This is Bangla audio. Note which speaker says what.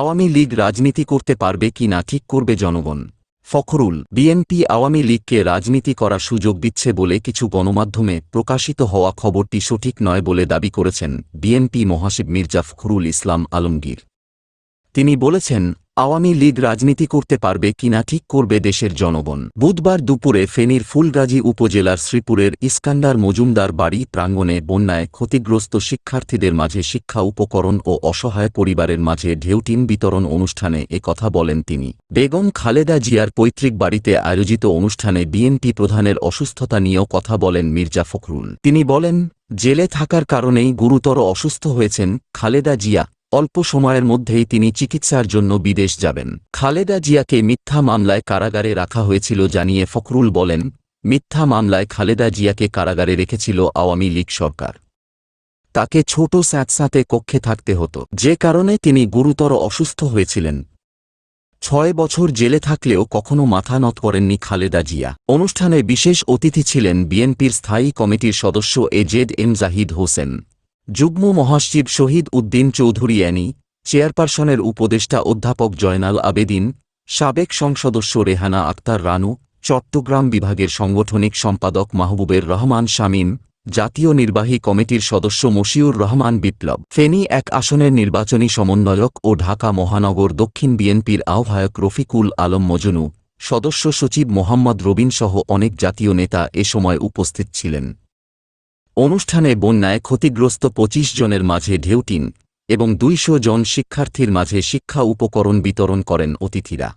Speaker 1: আওয়ামী লীগ রাজনীতি করতে পারবে কি না ঠিক করবে জনগণ। ফখরুল, বিএনপি আওয়ামী লীগকে রাজনীতি করার সুযোগ দিচ্ছে বলে কিছু গণমাধ্যমে প্রকাশিত হওয়া খবরটি সঠিক নয় বলে দাবি করেছেন বিএনপি মহাসচিব মির্জা ফখরুল ইসলাম আলমগীর। তিনি বলেছেন, আওয়ামী লীগ রাজনীতি করতে পারবে কিনা ঠিক করবে দেশের জনগণ। বুধবার দুপুরে ফেনীর ফুলগাজী উপজেলার শ্রীপুরের ইস্কান্দার মজুমদার বাড়ি প্রাঙ্গণে বন্যায় ক্ষতিগ্রস্ত শিক্ষার্থীদের মাঝে শিক্ষা উপকরণ ও অসহায় পরিবারের মাঝে ঢেউটিন বিতরণ অনুষ্ঠানে এ কথা বলেন তিনি। বেগম খালেদা জিয়ার পৈতৃক বাড়িতে আয়োজিত অনুষ্ঠানে বিএনপি প্রধানের অসুস্থতা নিয়েও কথা বলেন মির্জা ফখরুল। তিনি বলেন, জেলে থাকার কারণেই গুরুতর অসুস্থ হয়েছেন খালেদা জিয়া। অল্প সময়ের মধ্যেই তিনি চিকিৎসার জন্য বিদেশ যাবেন। খালেদা জিয়াকে মিথ্যা মামলায় কারাগারে রাখা হয়েছিল জানিয়ে ফখরুল বলেন, মিথ্যা মামলায় খালেদা জিয়াকে কারাগারে রেখেছিল আওয়ামী লীগ সরকার। তাকে ছোট স্যাঁতস্যাঁতে কক্ষে থাকতে হতো, যে কারণে তিনি গুরুতর অসুস্থ হয়েছিলেন। ৬ বছর জেলে থাকলেও কখনো মাথা নত করেননি খালেদা জিয়া। অনুষ্ঠানে বিশেষ অতিথি ছিলেন বিএনপির স্থায়ী কমিটির সদস্য এজেড.এম জাহিদ হোসেন, যুগ্ম মহাসচিব শহীদ উদ্দিন চৌধুরী অ্যানি, চেয়ারপারসনের উপদেষ্টা অধ্যাপক জয়নাল আবেদিন, সাবেক সংসদস্য রেহানা আক্তার রানু, চট্টগ্রাম বিভাগের সাংগঠনিক সম্পাদক মাহবুবের রহমান শামীম, জাতীয় নির্বাহী কমিটির সদস্য মশিউর রহমান বিপ্লব, ফেনী ১ আসনের নির্বাচনী সমন্বয়ক ও ঢাকা মহানগর দক্ষিণ বিএনপির আহ্বায়ক রফিকুল আলম মজনু, সদস্য সচিব মোহাম্মদ রবিনসহ অনেক জাতীয় নেতা এ সময় উপস্থিত ছিলেন। অনুষ্ঠানে বন্যায় ক্ষতিগ্রস্ত ২৫ জনের মাঝে ঢেউটিন এবং ২০০ জন শিক্ষার্থীর মাঝে শিক্ষা উপকরণ বিতরণ করেন অতিথিরা।